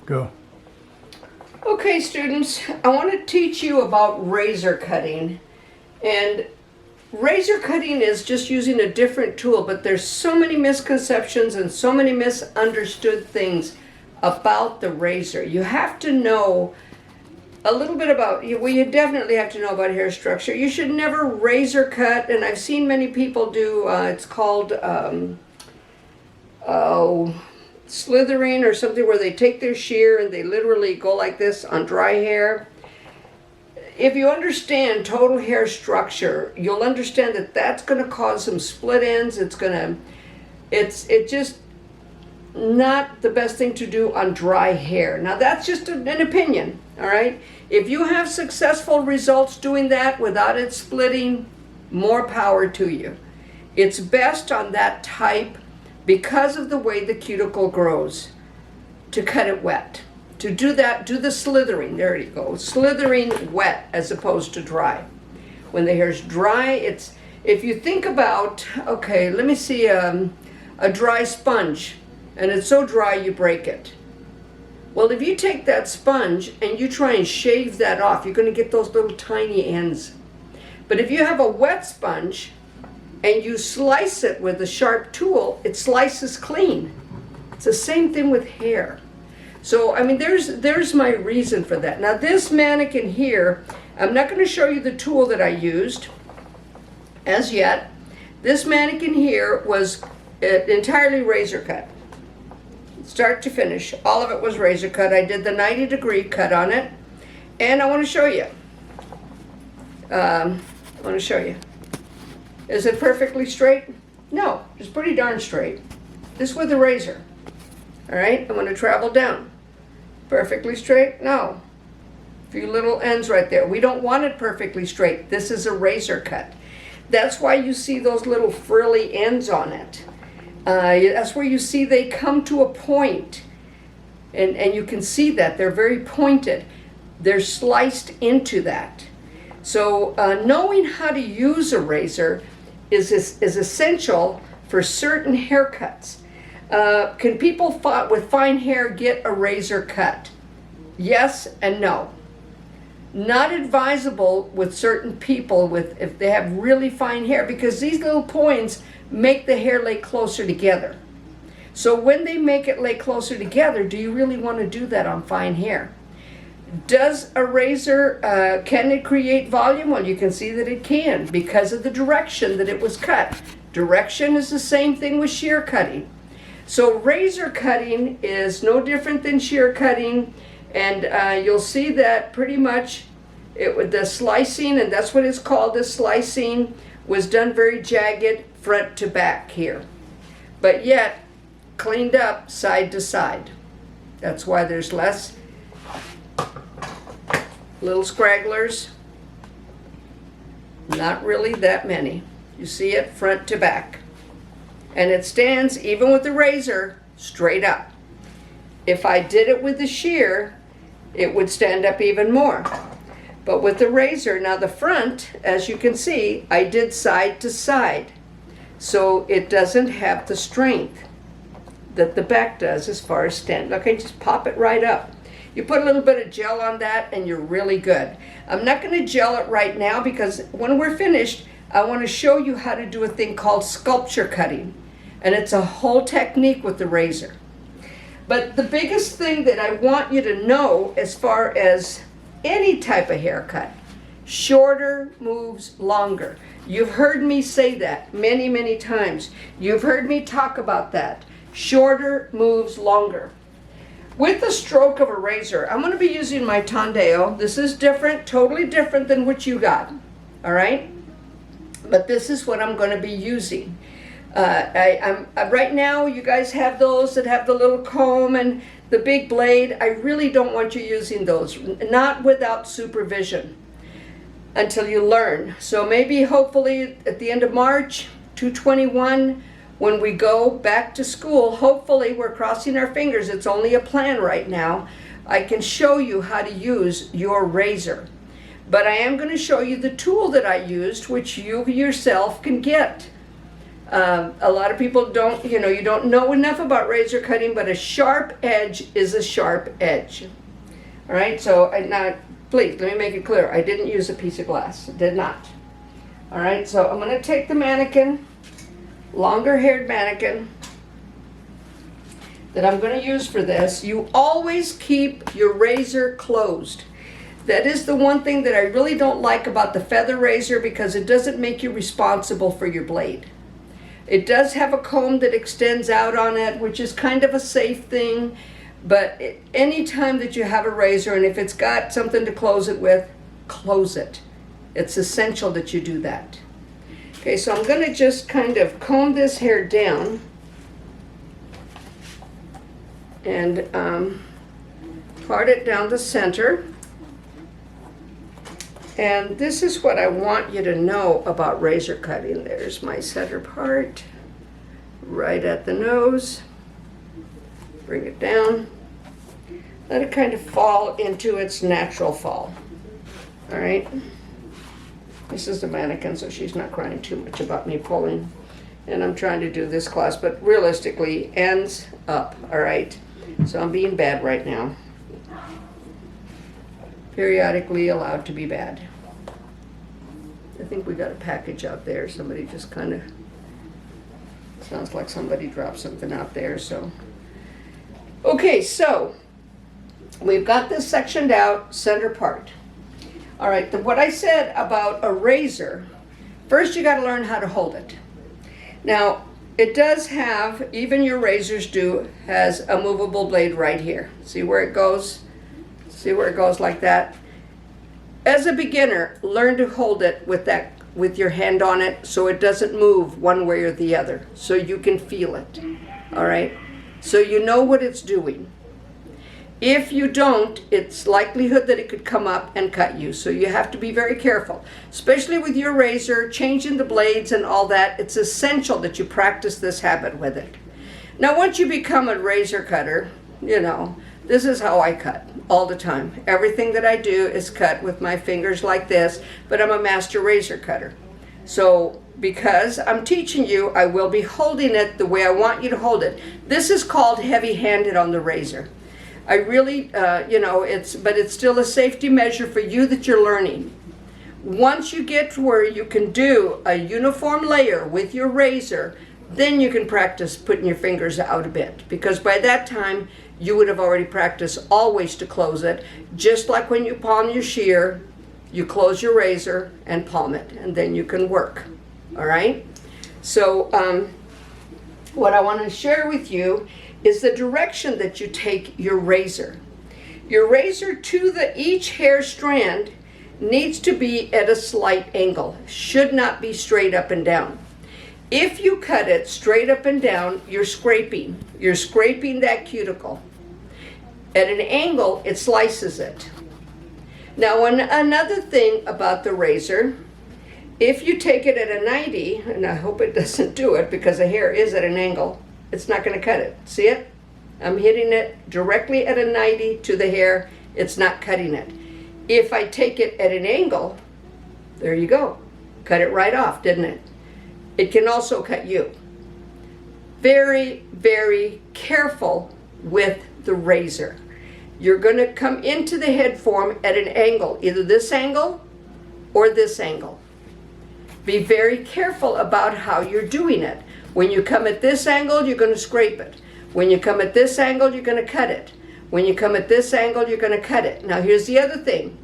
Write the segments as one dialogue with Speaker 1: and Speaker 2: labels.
Speaker 1: Go.
Speaker 2: Okay, students, I want to teach you about razor cutting. And razor cutting is just using a different tool, but there's so many misconceptions and so many misunderstood things about the razor. You have to know a little bit about, well, you definitely have to know about hair structure. You should never razor cut, and I've seen many people do, it's called, slithering or something, where they take their shear and they literally go like this on dry hair. If you understand total hair structure, you'll understand that that's going to cause some split ends. It's just not the best thing to do on dry hair. Now that's just an opinion, all right? If you have successful results doing that without it splitting, more power to you. It's best on that type, because of the way the cuticle grows, to cut it wet. To do that, do the slithering, there you go, slithering wet as opposed to dry. When the hair's dry, if you think about, okay, let me see a dry sponge, and it's so dry you break it. Well, if you take that sponge and you try and shave that off, you're going to get those little tiny ends. But if you have a wet sponge, and you slice it with a sharp tool, it slices clean. It's the same thing with hair. So, I mean, there's my reason for that. Now, this mannequin here, I'm not going to show you the tool that I used as yet. This mannequin here was entirely razor cut. Start to finish, all of it was razor cut. I did the 90-degree cut on it, and I want to show you. Is it perfectly straight? No, it's pretty darn straight. This with a razor. All right, I'm going to travel down. Perfectly straight? No. A few little ends right there. We don't want it perfectly straight. This is a razor cut. That's why you see those little frilly ends on it. That's where you see they come to a point. And you can see that. They're very pointed. They're sliced into that. So knowing how to use a razor is essential for certain haircuts. Can people with fine hair get a razor cut? Yes and no. Not advisable with certain people if they have really fine hair, because these little points make the hair lay closer together. So when they make it lay closer together, do you really want to do that on fine hair? Does a razor, can it create volume? Well, you can see that it can, because of the direction that it was cut. Direction is the same thing with shear cutting. So razor cutting is no different than shear cutting, and you'll see that pretty much the slicing, and that's what it's called, the slicing, was done very jagged front to back here, but yet cleaned up side to side. That's why there's less little scragglers, not really that many. You see it front to back. And it stands, even with the razor, straight up. If I did it with the shear, it would stand up even more. But with the razor, now the front, as you can see, I did side to side. So it doesn't have the strength that the back does as far as stand. Look, I just pop it right up. You put a little bit of gel on that and you're really good. I'm not going to gel it right now, because when we're finished, I want to show you how to do a thing called sculpture cutting. And it's a whole technique with the razor. But the biggest thing that I want you to know, as far as any type of haircut, shorter moves longer. You've heard me say that many, many times. You've heard me talk about that. Shorter moves longer. With the stroke of a razor, I'm going to be using my Tondeo. This is different, totally different than what you got, all right? But this is what I'm going to be using. Right now, you guys have those that have the little comb and the big blade. I really don't want you using those, not without supervision, until you learn. So maybe, hopefully, at the end of March, 2/21, when we go back to school, hopefully, we're crossing our fingers, it's only a plan right now, I can show you how to use your razor. But I am going to show you the tool that I used, which you yourself can get. A lot of people don't, you don't know enough about razor cutting, but a sharp edge is a sharp edge. All right, so now, please, let me make it clear. I didn't use a piece of glass. I did not. All right, so I'm going to take the mannequin, longer-haired mannequin, that I'm going to use for this. You always keep your razor closed. That is the one thing that I really don't like about the feather razor, because it doesn't make you responsible for your blade. It does have a comb that extends out on it, which is kind of a safe thing, but any time that you have a razor, and if it's got something to close it with, close it. It's essential that you do that. Okay, so I'm going to just kind of comb this hair down and part it down the center. And this is what I want you to know about razor cutting. There's my center part, right at the nose. Bring it down. Let it kind of fall into its natural fall. All right. This is the mannequin, so she's not crying too much about me pulling. And I'm trying to do this class, but realistically, ends up, all right? So I'm being bad right now. Periodically allowed to be bad. I think we got a package out there. Somebody just kind of, sounds like somebody dropped something out there, so. Okay, so we've got this sectioned out, center part. All right, what I said about a razor, first you got to learn how to hold it. Now, it does have, even your razors do, has a movable blade right here. See where it goes? See where it goes like that? As a beginner, learn to hold it with your hand on it so it doesn't move one way or the other, so you can feel it. All right? So you know what it's doing. If you don't, it's likelihood that it could come up and cut you. So you have to be very careful, especially with your razor, changing the blades and all that. It's essential that you practice this habit with it. Now, once you become a razor cutter, this is how I cut all the time. Everything that I do is cut with my fingers like this, but I'm a master razor cutter. So because I'm teaching you, I will be holding it the way I want you to hold it. This is called heavy-handed on the razor. I really, but it's still a safety measure for you that you're learning. Once you get to where you can do a uniform layer with your razor, then you can practice putting your fingers out a bit, because by that time you would have already practiced always to close it. Just like when you palm your shear, you close your razor and palm it, and then you can work. All right? So what I want to share with you is the direction that you take your razor. Your razor to each hair strand needs to be at a slight angle, should not be straight up and down. If you cut it straight up and down, you're scraping that cuticle. At an angle, it slices it. Now, another thing about the razor, if you take it at a 90, and I hope it doesn't do it because the hair is at an angle, it's not going to cut it. See it? I'm hitting it directly at a 90 to the hair. It's not cutting it. If I take it at an angle, there you go. Cut it right off, didn't it? It can also cut you. Very, very careful with the razor. You're going to come into the head form at an angle, either this angle or this angle. Be very careful about how you're doing it. When you come at this angle, you're going to scrape it. When you come at this angle, you're going to cut it. When you come at this angle, you're going to cut it. Now, here's the other thing.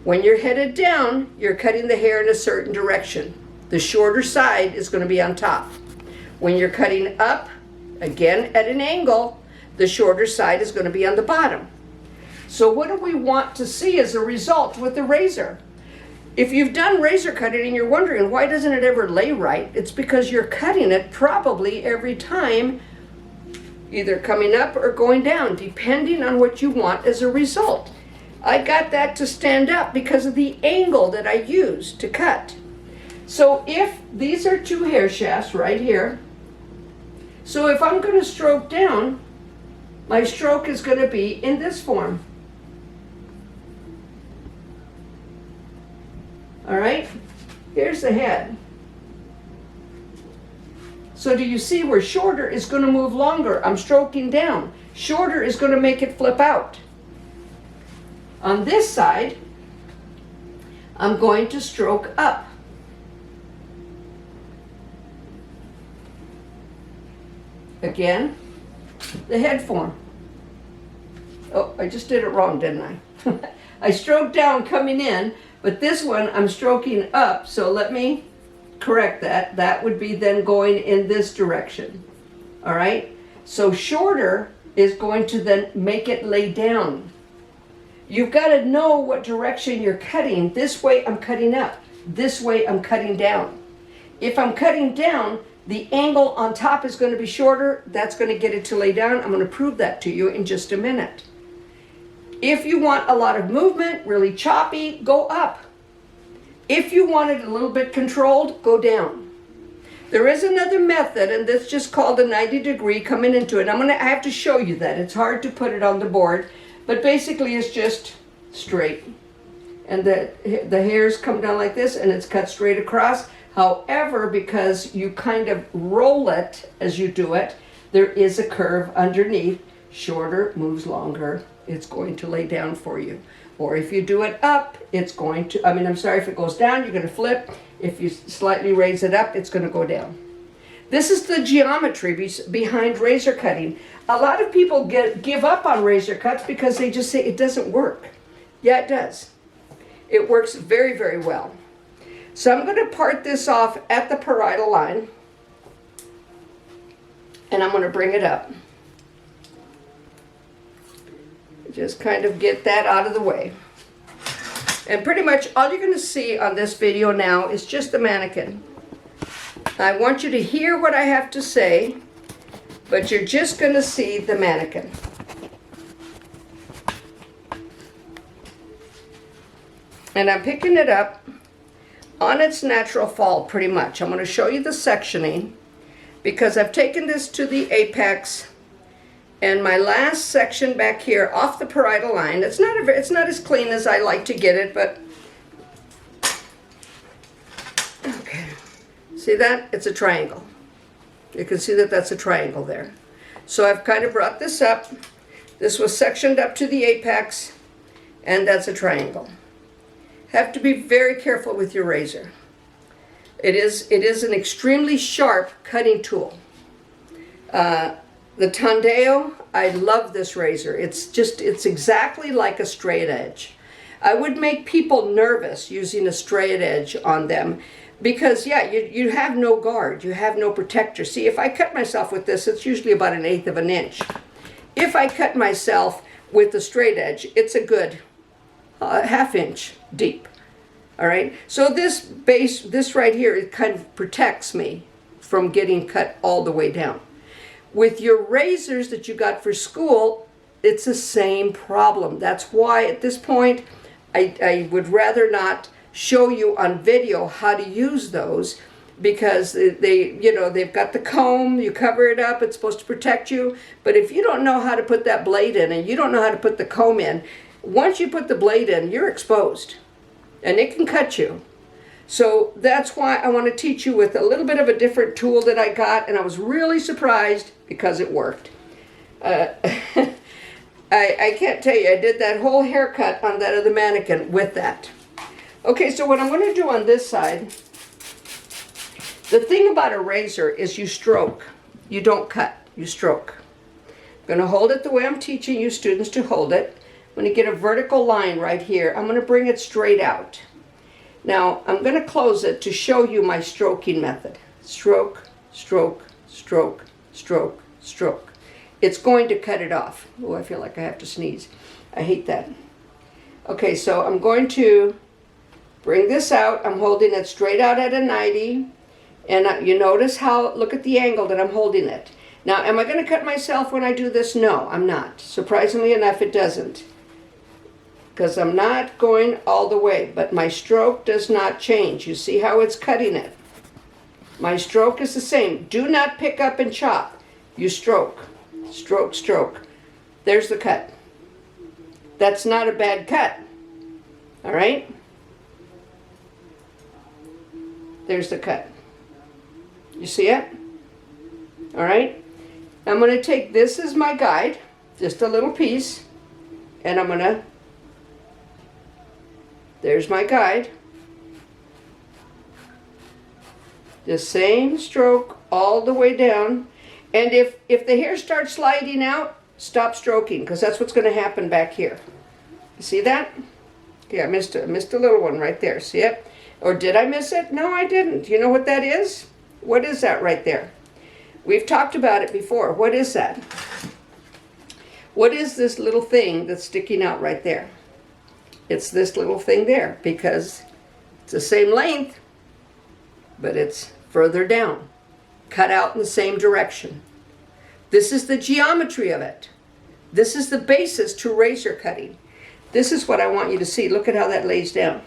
Speaker 2: When you're headed down, you're cutting the hair in a certain direction. The shorter side is going to be on top. When you're cutting up, again at an angle, the shorter side is going to be on the bottom. So what do we want to see as a result with the razor? If you've done razor cutting and you're wondering why doesn't it ever lay right, it's because you're cutting it probably every time, either coming up or going down, depending on what you want as a result. I got that to stand up because of the angle that I used to cut. So if these are two hair shafts right here, so if I'm going to stroke down, my stroke is going to be in this form. All right, here's the head. So do you see where shorter is going to move longer? I'm stroking down. Shorter is going to make it flip out. On this side, I'm going to stroke up. Again, the head form. Oh, I just did it wrong, didn't I? I stroked down coming in, but this one I'm stroking up, so let me correct that. That would be then going in this direction. All right? So shorter is going to then make it lay down. You've got to know what direction you're cutting. This way I'm cutting up. This way I'm cutting down. If I'm cutting down, the angle on top is going to be shorter. That's going to get it to lay down. I'm going to prove that to you in just a minute. If you want a lot of movement, really choppy, go up. If you want it a little bit controlled, go down. There is another method, and that's just called a 90-degree coming into it. I have to show you that. It's hard to put it on the board, but basically it's just straight. And the hairs come down like this, and it's cut straight across. However, because you kind of roll it as you do it, there is a curve underneath. Shorter moves longer. It's going to lay down for you. Or if you do it up, it's going to, if it goes down, you're going to flip. If you slightly raise it up, it's going to go down. This is the geometry behind razor cutting. A lot of people give up on razor cuts because they just say it doesn't work. Yeah, it does. It works very, very well. So I'm going to part this off at the parietal line, and I'm going to bring it up. Just kind of get that out of the way. And pretty much all you're going to see on this video now is just the mannequin. I want you to hear what I have to say, but you're just going to see the mannequin. And I'm picking it up on its natural fall pretty much. I'm going to show you the sectioning because I've taken this to the apex. And my last section back here off the parietal line, it's not as clean as I like to get it, but okay. See that? It's a triangle. You can see that that's a triangle there. So I've kind of brought this up. This was sectioned up to the apex, and that's a triangle. Have to be very careful with your razor. It is an extremely sharp cutting tool. The Tondeo, I love this razor. It's exactly like a straight edge. I would make people nervous using a straight edge on them because, yeah, you have no guard. You have no protector. See, if I cut myself with this, it's usually about 1/8 of an inch. If I cut myself with the straight edge, it's a good 1/2 inch deep. All right? So this right here, it kind of protects me from getting cut all the way down. With your razors that you got for school, it's the same problem. That's why at this point, I would rather not show you on video how to use those because they've got the comb, you cover it up, it's supposed to protect you. But if you don't know how to put that blade in and you don't know how to put the comb in, once you put the blade in, you're exposed and it can cut you. So that's why I want to teach you with a little bit of a different tool that I got, and I was really surprised because it worked. I can't tell you, I did that whole haircut on that other mannequin with that. Okay, so what I'm going to do on this side, the thing about a razor is you stroke. You don't cut, you stroke. I'm going to hold it the way I'm teaching you students to hold it. I'm going to get a vertical line right here. I'm going to bring it straight out. Now, I'm going to close it to show you my stroking method. Stroke, stroke, stroke, stroke, stroke. It's going to cut it off. Oh, I feel like I have to sneeze. I hate that. Okay, so I'm going to bring this out. I'm holding it straight out at a 90. And you notice how, look at the angle that I'm holding it. Now, am I going to cut myself when I do this? No, I'm not. Surprisingly enough, it doesn't. Because I'm not going all the way, but my stroke does not change. You see how it's cutting it? My stroke is the same. Do not pick up and chop. You stroke, stroke, stroke. There's the cut. That's not a bad cut. All right? There's the cut. You see it? All right, I'm going to take this as my guide, just a little piece, and I'm going to, there's my guide. The same stroke all the way down. And if the hair starts sliding out, stop stroking, because that's what's going to happen back here. You see that? Yeah, I missed a little one right there. See it? Or did I miss it? No, I didn't. You know what that is? What is that right there? We've talked about it before. What is that? What is this little thing that's sticking out right there? It's this little thing there, because it's the same length, but it's further down, cut out in the same direction. This is the geometry of it. This is the basis to razor cutting. This is what I want you to see. Look at how that lays down.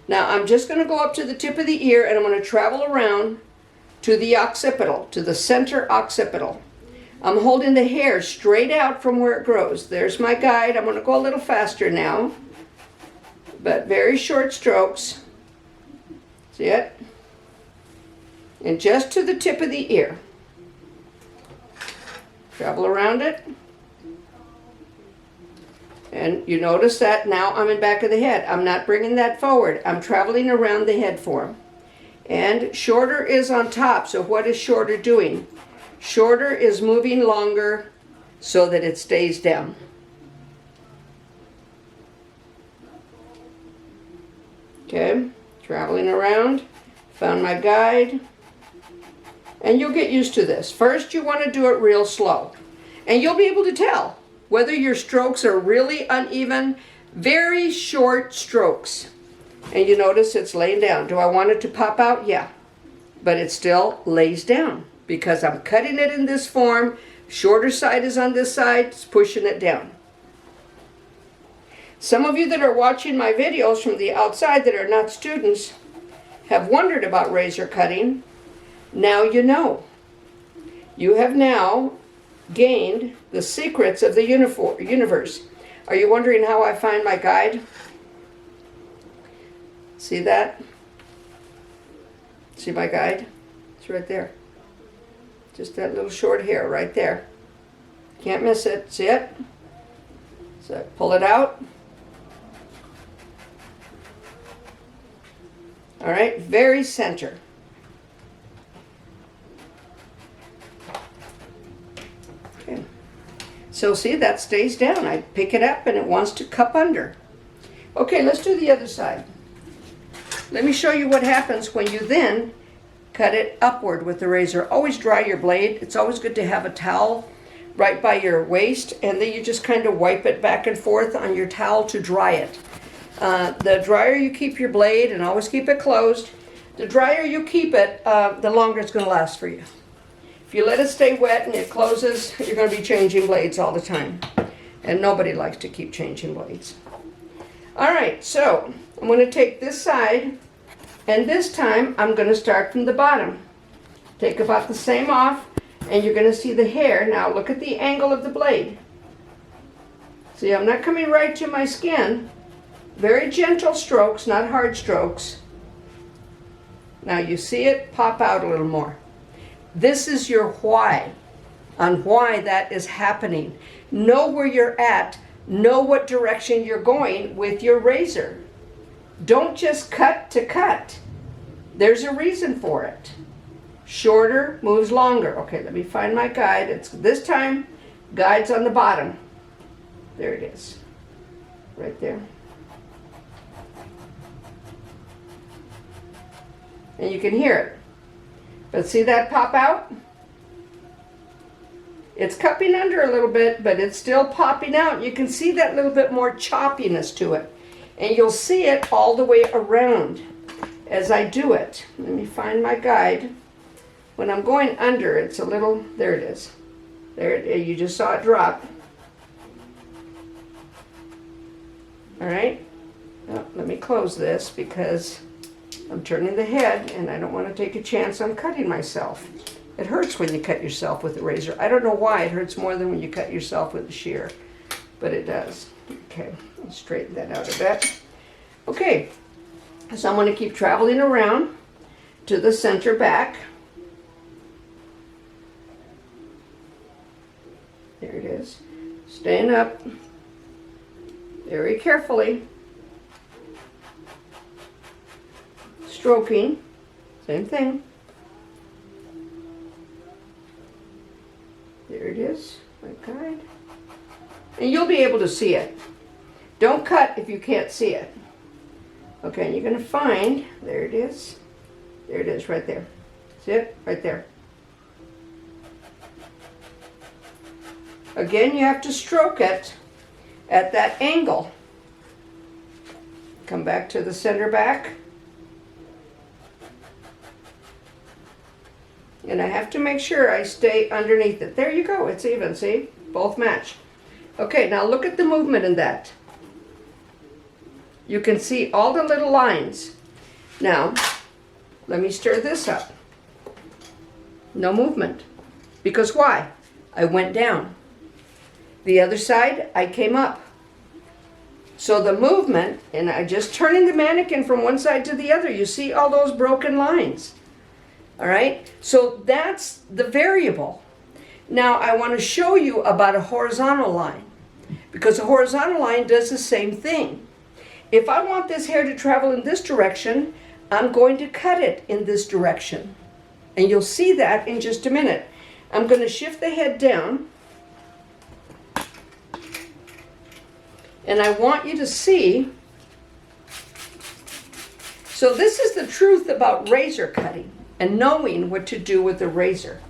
Speaker 2: Now I'm just going to go up to the tip of the ear, and I'm going to travel around to the occipital, to the center occipital. I'm holding the hair straight out from where it grows. There's my guide. I'm going to go a little faster now, but very short strokes. See it? And just to the tip of the ear. Travel around it. And you notice that now I'm in back of the head. I'm not bringing that forward. I'm traveling around the head form. And shorter is on top. So what is shorter doing? Shorter is moving longer so that it stays down. Okay, traveling around. Found my guide. And you'll get used to this. First, you want to do it real slow. And you'll be able to tell whether your strokes are really uneven. Very short strokes. And you notice it's laying down. Do I want it to pop out? Yeah. But it still lays down because I'm cutting it in this form. Shorter side is on this side. It's pushing it down. Some of you that are watching my videos from the outside that are not students have wondered about razor cutting. Now you know. You have now gained the secrets of the universe. Are you wondering how I find my guide? See that? See my guide? It's right there. Just that little short hair right there. Can't miss it. See it? So pull it out. All right, very center. Okay. So see, that stays down. I pick it up and it wants to cup under. Okay, let's do the other side. Let me show you what happens when you then cut it upward with the razor. Always dry your blade. It's always good to have a towel right by your waist, and then you just kind of wipe it back and forth on your towel to dry it. The drier you keep your blade, and always keep it closed, the drier you keep it, the longer it's going to last for you. If you let it stay wet and it closes, you're going to be changing blades all the time. And nobody likes to keep changing blades. All right, so I'm going to take this side, and this time I'm going to start from the bottom. Take about the same off, and you're going to see the hair. Now look at the angle of the blade. See, I'm not coming right to my skin. Very gentle strokes, not hard strokes. Now you see it pop out a little more. This is your why, on why that is happening. Know where you're at. Know what direction you're going with your razor. Don't just cut to cut. There's a reason for it. Shorter moves longer. Okay, let me find my guide. It's this time, guide's on the bottom. There it is. Right there. And you can hear it. But see that pop out? It's cupping under a little bit, but it's still popping out. You can see that little bit more choppiness to it. And you'll see it all the way around as I do it. Let me find my guide. When I'm going under, it's a little, there it is. There it is. You just saw it drop. All right. Oh, let me close this because I'm turning the head and I don't want to take a chance on cutting myself. It hurts when you cut yourself with a razor. I don't know why it hurts more than when you cut yourself with a shear, but it does. Okay, let's straighten that out a bit. Okay, so I'm going to keep traveling around to the center back. Staying up. Very carefully. Stroking. Same thing. There it is, like guide. And you'll be able to see it. Don't cut if you can't see it. Okay, and you're going to find, there it is. There it is, right there. See it? Right there. Again, you have to stroke it at that angle. Come back to the center back. And I have to make sure I stay underneath it. There you go, it's even, see? Both match. Okay, now look at the movement in that. You can see all the little lines. Now, let me stir this up. No movement. Because why? I went down. The other side, I came up. So the movement, and I just turning the mannequin from one side to the other, you see all those broken lines. All right, so that's the variable. Now I want to show you about a horizontal line, because a horizontal line does the same thing. If I want this hair to travel in this direction, I'm going to cut it in this direction. And you'll see that in just a minute. I'm going to shift the head down. And I want you to see. So this is the truth about razor cutting and knowing what to do with the razor.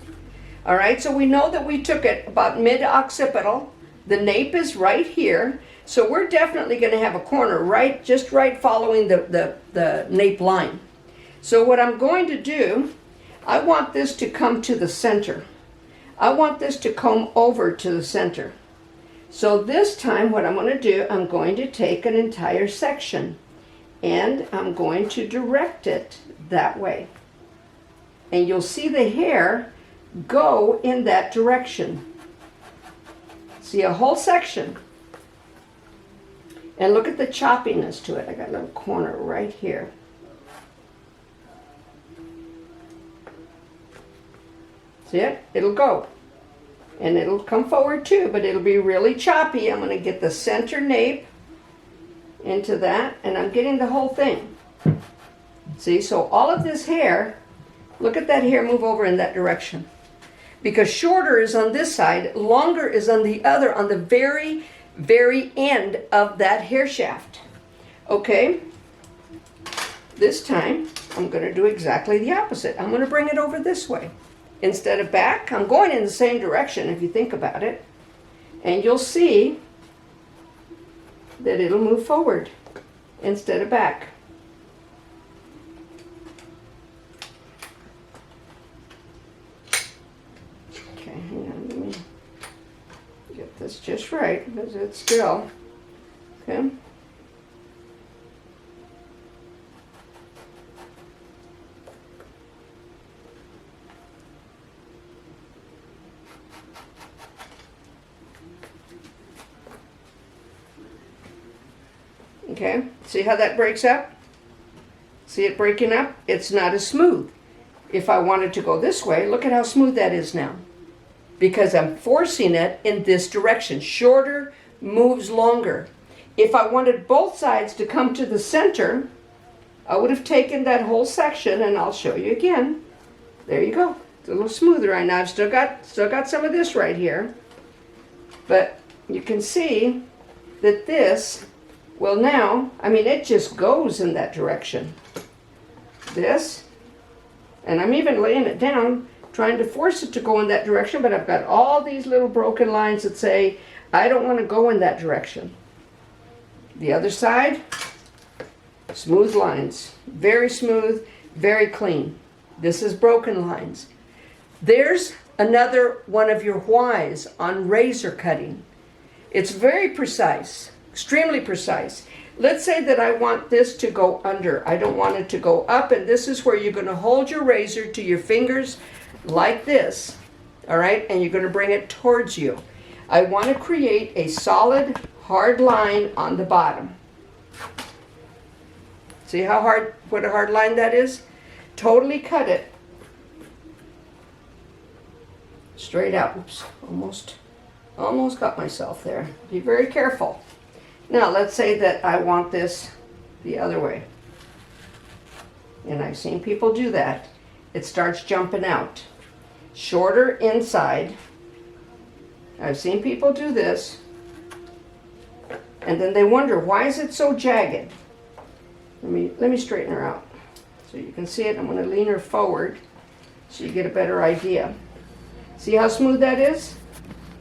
Speaker 2: All right, so we know that we took it about mid-occipital. The nape is right here. So we're definitely going to have a corner just right following the nape line. So what I'm going to do, I want this to come to the center. I want this to come over to the center. So this time what I'm going to do, I'm going to take an entire section and I'm going to direct it that way. And you'll see the hair go in that direction. See a whole section. And look at the choppiness to it. I got a little corner right here. See it? It'll go. And it'll come forward too, but it'll be really choppy. I'm going to get the center nape into that, and I'm getting the whole thing. See, so all of this hair, look at that hair move over in that direction. Because shorter is on this side, longer is on the other, on the very, very end of that hair shaft. Okay? This time, I'm going to do exactly the opposite. I'm going to bring it over this way. Instead of back, I'm going in the same direction if you think about it. And you'll see that it'll move forward instead of back. Okay, hang on, let me get this just right because it's still, okay. Okay, see how that breaks up? See it breaking up? It's not as smooth. If I wanted to go this way, look at how smooth that is now. Because I'm forcing it in this direction. Shorter moves longer. If I wanted both sides to come to the center, I would have taken that whole section, and I'll show you again. There you go. It's a little smoother right now. I've still got some of this right here. But you can see that this, well now, I mean, it just goes in that direction. This, and I'm even laying it down, trying to force it to go in that direction, but I've got all these little broken lines that say, I don't want to go in that direction. The other side, smooth lines. Very smooth, very clean. This is broken lines. There's another one of your whys on razor cutting. It's very precise. Extremely precise. Let's say that I want this to go under. I don't want it to go up, and this is where you're going to hold your razor to your fingers like this, all right, and you're going to bring it towards you. I want to create a solid, hard line on the bottom. See how hard, what a hard line that is? Totally cut it. Straight out. Oops, Almost got myself there. Be very careful. Now let's say that I want this the other way. And I've seen people do that. It starts jumping out. Shorter inside. I've seen people do this. And then they wonder, why is it so jagged? Let me straighten her out so you can see it. I'm going to lean her forward so you get a better idea. See how smooth that is?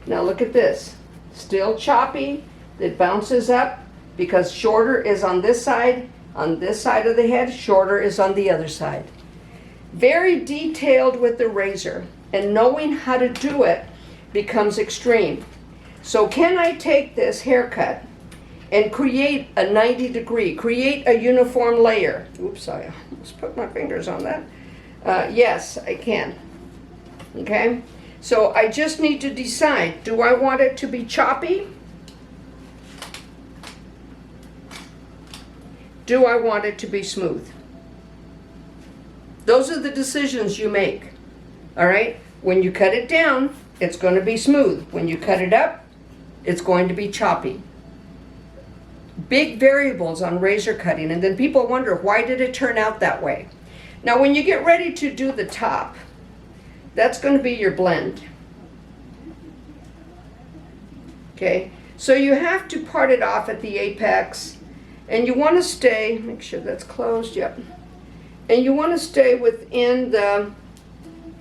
Speaker 2: Now look at this. Still choppy. It bounces up because shorter is on this side of the head, shorter is on the other side. Very detailed with the razor, and knowing how to do it becomes extreme. So can I take this haircut and create a 90-degree, create a uniform layer? Oops, I almost put my fingers on that. Yes, I can. Okay? So I just need to decide, do I want it to be choppy? Do I want it to be smooth? Those are the decisions you make. All right? When you cut it down, it's going to be smooth. When you cut it up, it's going to be choppy. Big variables on razor cutting, and then people wonder, why did it turn out that way? Now when you get ready to do the top, that's going to be your blend. Okay, so you have to part it off at the apex, and you want to stay, make sure that's closed, yep. And you want to stay within the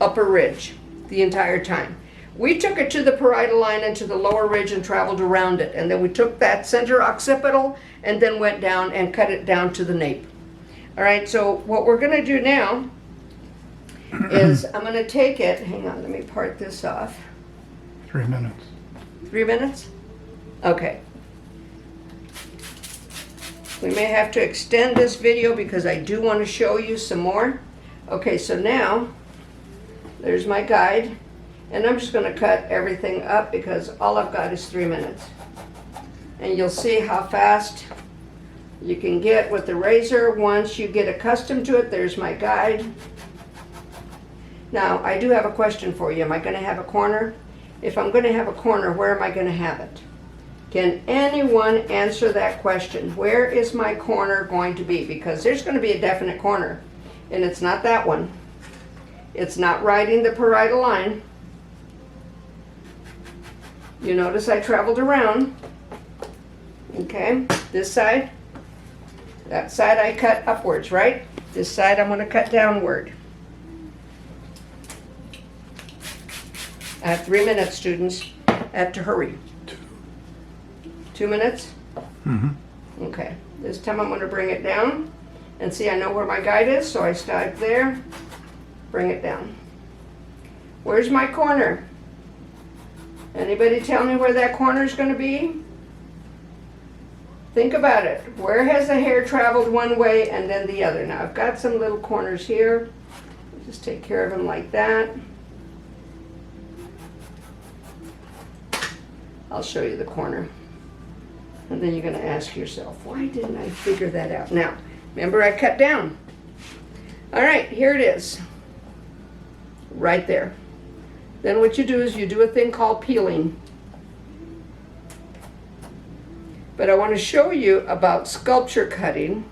Speaker 2: upper ridge the entire time. We took it to the parietal line and to the lower ridge and traveled around it, and then we took that center occipital and then went down and cut it down to the nape. All right, so what we're going to do now is I'm going to take it, hang on, let me part this off.
Speaker 1: 3 minutes.
Speaker 2: 3 minutes? Okay. We may have to extend this video because I do want to show you some more. Okay, so now there's my guide, and I'm just going to cut everything up because all I've got is 3 minutes. And you'll see how fast you can get with the razor once you get accustomed to it. There's my guide. Now, I do have a question for you. Am I going to have a corner? If I'm going to have a corner, where am I going to have it? Can anyone answer that question? Where is my corner going to be? Because there's going to be a definite corner, and it's not that one. It's not riding the parietal line. You notice I traveled around. Okay, this side. That side I cut upwards, right? This side I'm going to cut downward. I have 3 minutes, students. I have to hurry. 2 minutes?
Speaker 1: Mm-hmm.
Speaker 2: Okay. This time I'm going to bring it down. And see, I know where my guide is, so I start there. Bring it down. Where's my corner? Anybody tell me where that corner is going to be? Think about it. Where has the hair traveled one way and then the other? Now I've got some little corners here. Just take care of them like that. I'll show you the corner. And then you're going to ask yourself, why didn't I figure that out? Now, remember I cut down. All right, here it is. Right there. Then what you do is you do a thing called peeling. But I want to show you about sculpture cutting,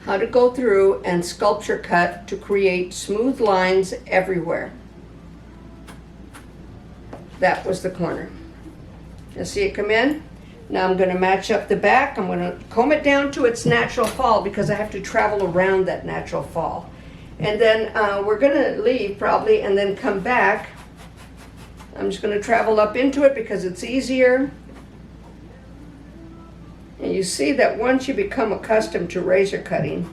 Speaker 2: how to go through and sculpture cut to create smooth lines everywhere. That was the corner. You see it come in? Now I'm going to match up the back. I'm going to comb it down to its natural fall because I have to travel around that natural fall. And then we're going to leave probably and then come back. I'm just going to travel up into it because it's easier. And you see that once you become accustomed to razor cutting,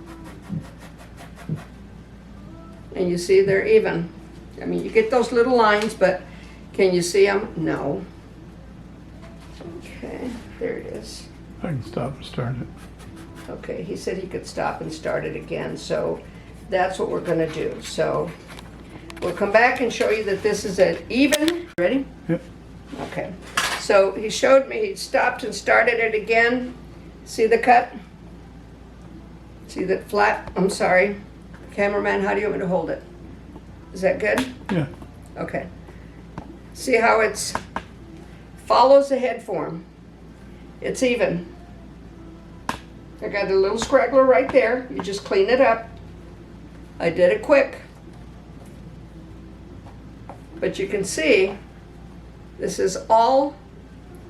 Speaker 2: and you see they're even. I mean, you get those little lines, but can you see them? No. Okay, there it is.
Speaker 1: I can stop and start it.
Speaker 2: Okay, he said he could stop and start it again, so that's what we're going to do. So we'll come back and show you that this is an even. Ready?
Speaker 1: Yep.
Speaker 2: Okay. So he showed me, he stopped and started it again. See the cut? See that flat? I'm sorry. Cameraman, how do you want me to hold it? Is that good?
Speaker 1: Yeah.
Speaker 2: Okay. See how it's follows the head form. It's even. I got a little scraggler right there. You just clean it up. I did it quick. But you can see this is all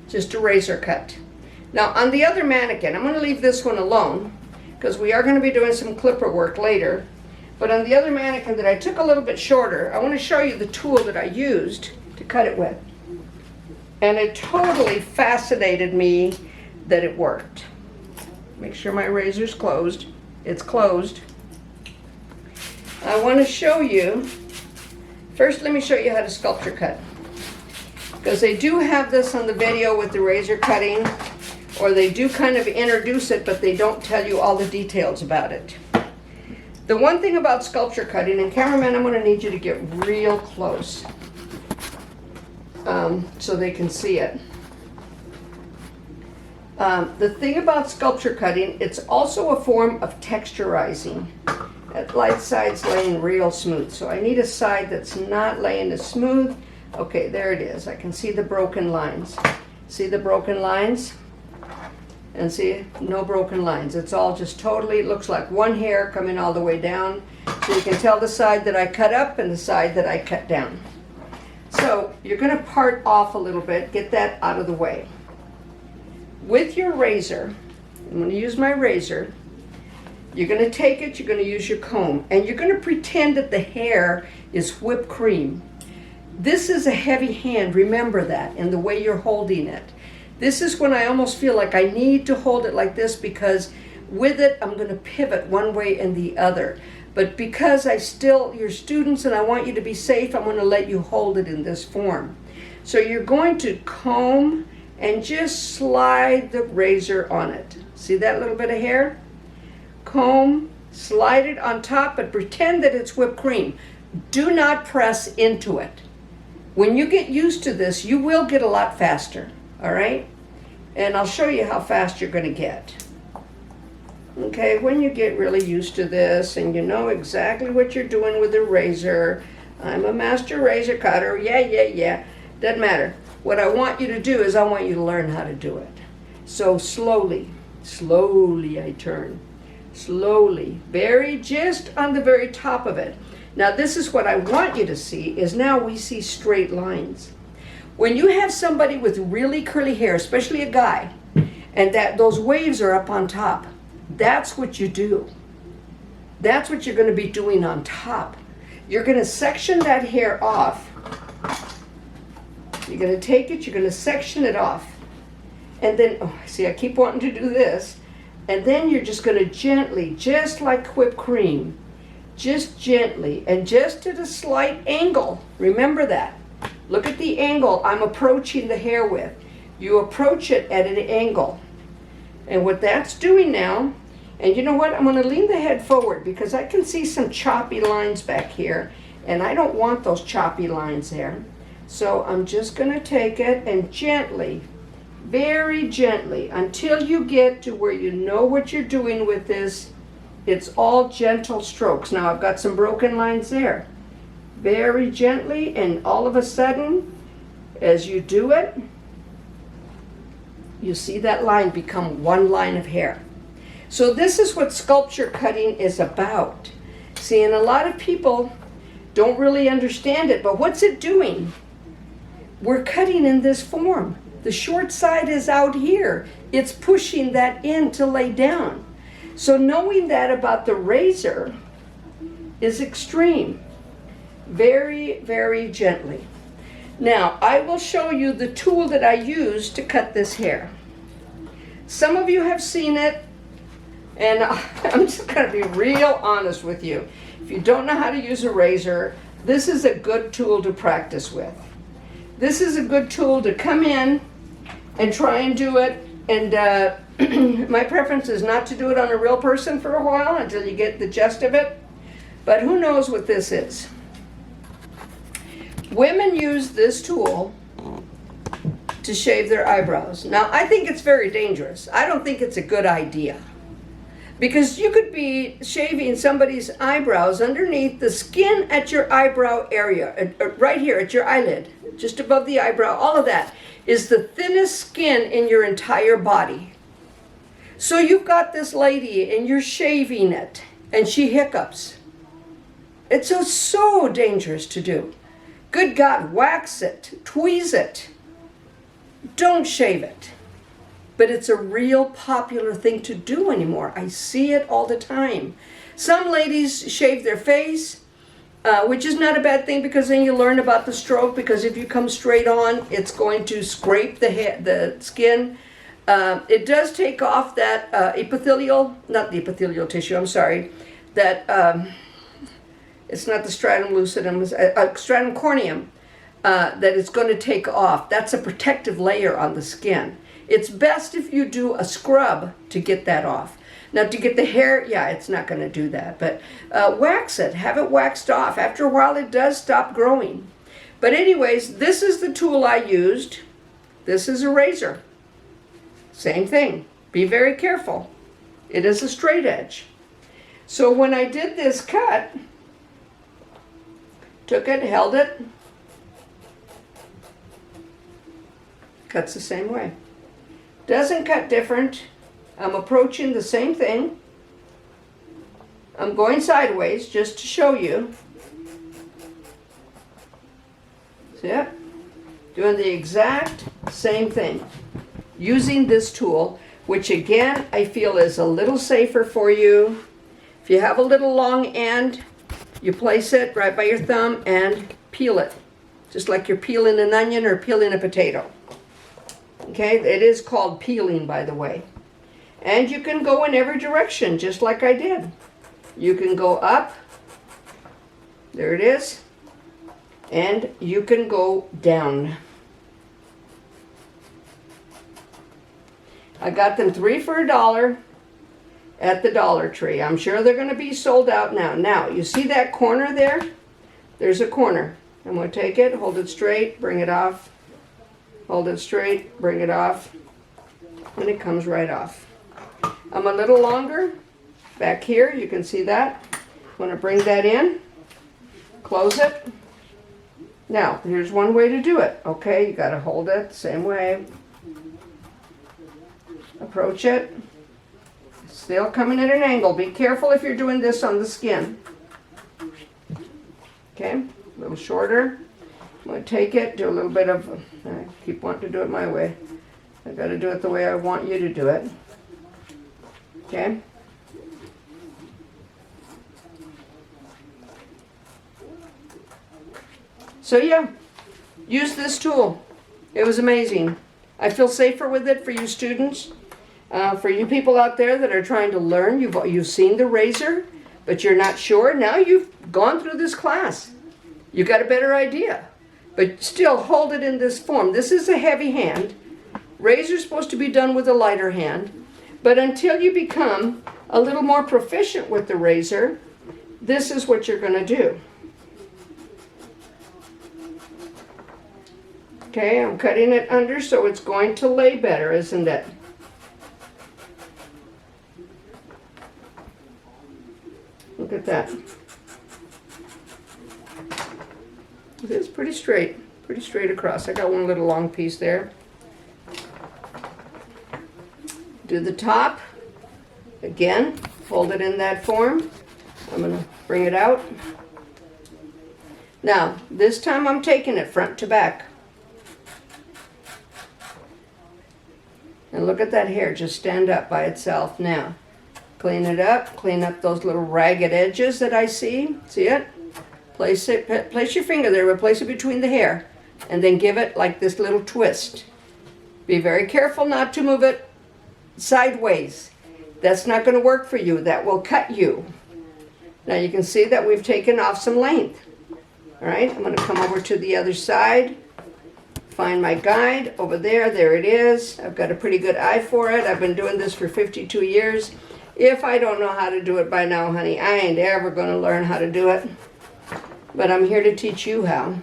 Speaker 2: just a razor cut. Now on the other mannequin, I'm going to leave this one alone because we are going to be doing some clipper work later. But on the other mannequin that I took a little bit shorter, I want to show you the tool that I used to cut it with. And it totally fascinated me that it worked. Make sure my razor's closed. It's closed. I want to show you, first let me show you how to sculpture cut. Because they do have this on the video with the razor cutting, or they do kind of introduce it, but they don't tell you all the details about it. The one thing about sculpture cutting, and cameraman, I'm going to need you to get real close so they can see it. The thing about sculpture cutting, it's also a form of texturizing. That light side's laying real smooth, so I need a side that's not laying as smooth. Okay, there it is. I can see the broken lines. See the broken lines? And see, no broken lines. It's all just totally, it looks like one hair coming all the way down. So you can tell the side that I cut up and the side that I cut down. So you're going to part off a little bit, get that out of the way. With your razor, I'm going to use my razor. You're going to take it, you're going to use your comb, and you're going to pretend that the hair is whipped cream. This is a heavy hand, remember that, in the way you're holding it. This is when I almost feel like I need to hold it like this because with it, I'm going to pivot one way and the other. But because you're students and I want you to be safe, I'm going to let you hold it in this form. So you're going to comb and just slide the razor on it. See that little bit of hair? Comb, slide it on top, but pretend that it's whipped cream. Do not press into it. When you get used to this, you will get a lot faster. All right, and I'll show you how fast you're going to get. Okay, when you get really used to this and you know exactly what you're doing with the razor. I'm a master razor cutter, yeah, doesn't matter. What I want you to do is I want you to learn how to do it. So slowly I turn, slowly, just on the very top of it. Now this is what I want you to see, is now we see straight lines. When you have somebody with really curly hair, especially a guy, and those waves are up on top, that's what you do. That's what you're going to be doing on top. You're going to section that hair off. You're going to take it, you're going to section it off. And then, oh, see, I keep wanting to do this. And then you're just going to gently, just like whipped cream, just gently, and just at a slight angle. Remember that. Look at the angle I'm approaching the hair with. You approach it at an angle. And what that's doing now, and you know what? I'm going to lean the head forward because I can see some choppy lines back here. And I don't want those choppy lines there. So I'm just going to take it and gently, very gently, until you get to where you know what you're doing with this. It's all gentle strokes. Now I've got some broken lines there. Very gently, and all of a sudden, as you do it, you see that line become one line of hair. So this is what sculpture cutting is about. See, and a lot of people don't really understand it, but what's it doing? We're cutting in this form. The short side is out here. It's pushing that in to lay down. So knowing that about the razor is extreme. Very, very gently. Now, I will show you the tool that I use to cut this hair. Some of you have seen it, and I'm just going to be real honest with you. If you don't know how to use a razor, this is a good tool to practice with. This is a good tool to come in and try and do it, and my preference is not to do it on a real person for a while until you get the gist of it, but who knows what this is. Women use this tool to shave their eyebrows. Now, I think it's very dangerous. I don't think it's a good idea. Because you could be shaving somebody's eyebrows underneath the skin at your eyebrow area, right here at your eyelid, just above the eyebrow, all of that. is the thinnest skin in your entire body. So you've got this lady and you're shaving it and she hiccups. It's so dangerous to do. Good God, wax it, tweeze it. Don't shave it. But it's a real popular thing to do anymore. I see it all the time. Some ladies shave their face, which is not a bad thing because then you learn about the stroke, because if you come straight on, it's going to scrape the skin. It does take off that not the epithelial tissue, I'm sorry, that it's not the stratum lucidum, stratum corneum, that it's going to take off. That's a protective layer on the skin. It's best if you do a scrub to get that off. Now to get the hair, yeah, it's not going to do that, but wax it, have it waxed off. After a while it does stop growing. But anyways, this is the tool I used. This is a razor. Same thing. Be very careful. It is a straight edge. So when I did this cut, took it, held it, cuts the same way. Doesn't cut different. I'm approaching the same thing. I'm going sideways just to show you. See it? Doing the exact same thing. Using this tool, which again I feel is a little safer for you. If you have a little long end, you place it right by your thumb and peel it. Just like you're peeling an onion or peeling a potato. Okay, it is called peeling, by the way. And you can go in every direction, just like I did. You can go up. There it is. And you can go down. I got them 3 for $1 at the Dollar Tree. I'm sure they're going to be sold out now. Now, you see that corner there? There's a corner. I'm going to take it, hold it straight, bring it off. Hold it straight, bring it off, and it comes right off. I'm a little longer back here, you can see that. I'm going to bring that in, close it. Now, here's one way to do it. Okay, you got to hold it the same way. Approach it. Still coming at an angle. Be careful if you're doing this on the skin. Okay, a little shorter. I'm going to take it, do a little bit of, I keep wanting to do it my way. I've got to do it the way I want you to do it. Okay? So yeah, use this tool. It was amazing. I feel safer with it for you students. For you people out there that are trying to learn, you've seen the razor, but you're not sure. Now you've gone through this class. You got a better idea. But still hold it in this form. This is a heavy hand. Razor's supposed to be done with a lighter hand. But until you become a little more proficient with the razor, this is what you're going to do. Okay, I'm cutting it under so it's going to lay better, isn't it? Look at that. It is pretty straight across. I got one little long piece there. Do the top. Again, hold it in that form. I'm going to bring it out. Now, this time I'm taking it front to back. And look at that hair just stand up by itself now. Clean it up. Clean up those little ragged edges that I see. See it? Place your finger there, but place it between the hair. And then give it like this little twist. Be very careful not to move it sideways. That's not going to work for you. That will cut you. Now you can see that we've taken off some length. All right, I'm going to come over to the other side. Find my guide over there. There it is. I've got a pretty good eye for it. I've been doing this for 52 years. If I don't know how to do it by now, honey, I ain't ever going to learn how to do it. But I'm here to teach you how.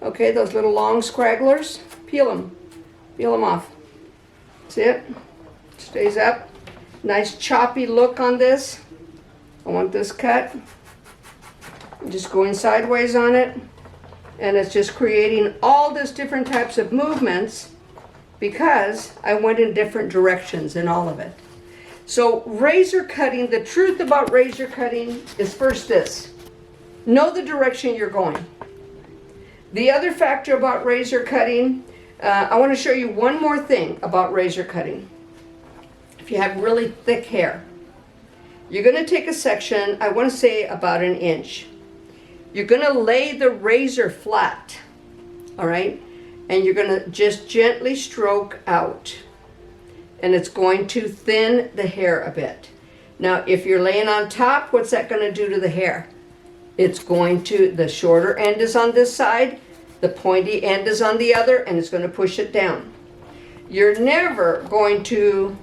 Speaker 2: Okay, those little long scragglers, peel them. Peel them off. See it? Stays up. Nice choppy look on this. I want this cut. I'm just going sideways on it. And it's just creating all this different types of movements because I went in different directions in all of it. So razor cutting, the truth about razor cutting is first this: know the direction you're going. The other factor about razor cutting, I want to show you one more thing about razor cutting. If you have really thick hair, you're going to take a section, I want to say about 1 inch. You're going to lay the razor flat, all right? And you're going to just gently stroke out. And it's going to thin the hair a bit. Now, if you're laying on top, what's that going to do to the hair? It's going to, the shorter end is on this side, the pointy end is on the other, and it's going to push it down. You're never going to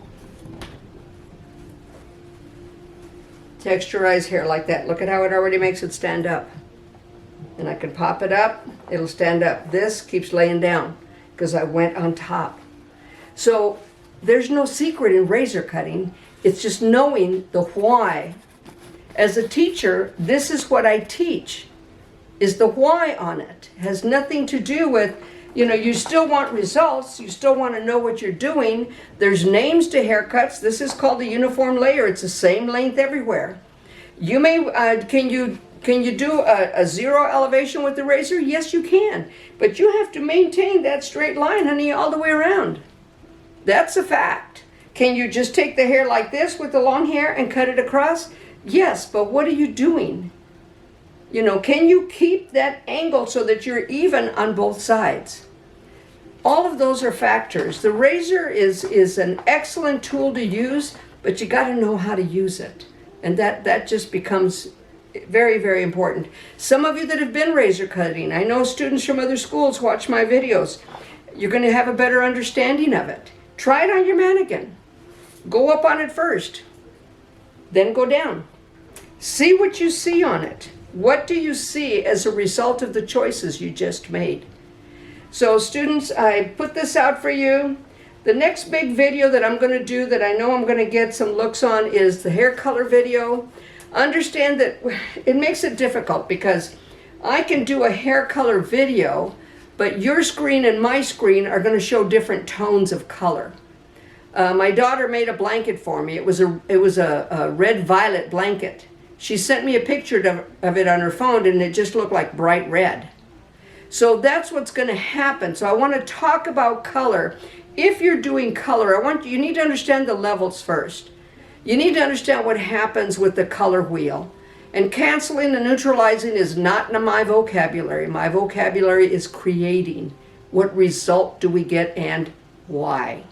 Speaker 2: texturize hair like that. Look at how it already makes it stand up. And I can pop it up, it'll stand up. This keeps laying down because I went on top. So there's no secret in razor cutting. It's just knowing the why. As a teacher, this is what I teach, is the why on it. It has nothing to do with, you still want results. You still want to know what you're doing. There's names to haircuts. This is called a uniform layer. It's the same length everywhere. You may, can you do a zero elevation with the razor? Yes, you can. But you have to maintain that straight line, honey, all the way around. That's a fact. Can you just take the hair like this with the long hair and cut it across? Yes, but what are you doing? Can you keep that angle so that you're even on both sides? All of those are factors. The razor is an excellent tool to use, but you got to know how to use it. And that just becomes very, very important. Some of you that have been razor cutting, I know students from other schools watch my videos. You're going to have a better understanding of it. Try it on your mannequin. Go up on it first, then go down. See what you see on it. What do you see as a result of the choices you just made? So students, I put this out for you. The next big video that I'm going to do that I know I'm going to get some looks on is the hair color video. Understand that it makes it difficult because I can do a hair color video, but your screen and my screen are going to show different tones of color. My daughter made a blanket for me. It was a red-violet blanket. She sent me a picture of it on her phone, and it just looked like bright red. So that's what's going to happen. So I want to talk about color. If you're doing color, you need to understand the levels first. You need to understand what happens with the color wheel. And canceling and neutralizing is not in my vocabulary. My vocabulary is creating. What result do we get and why?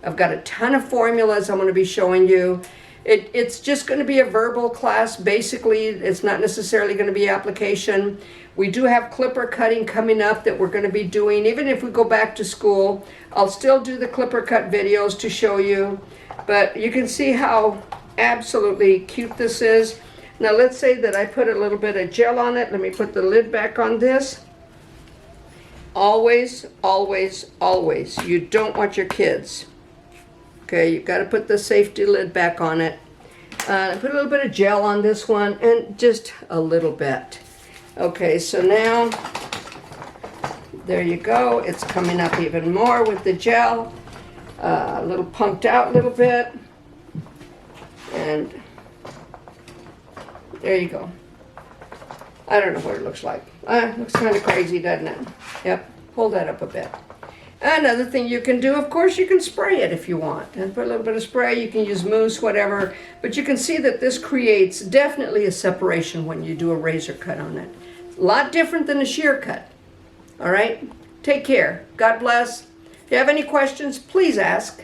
Speaker 2: I've got a ton of formulas I'm going to be showing you. It's just going to be a verbal class. Basically, it's not necessarily going to be application. We do have clipper cutting coming up that we're going to be doing. Even if we go back to school, I'll still do the clipper cut videos to show you. But you can see how absolutely cute this is. Now let's say that I put a little bit of gel on it. Let me put the lid back on this. Always, always, always, you don't want your kids. Okay, you've got to put the safety lid back on it. I put a little bit of gel on this one, and just a little bit. Okay, so now, there you go. It's coming up even more with the gel. A little punked out a little bit. And there you go. I don't know what it looks like. It looks kind of crazy, doesn't it? Yep, hold that up a bit. Another thing you can do, of course, you can spray it if you want. And put a little bit of spray, you can use mousse, whatever. But you can see that this creates definitely a separation when you do a razor cut on it. A lot different than a shear cut. All right? Take care. God bless. If you have any questions, please ask.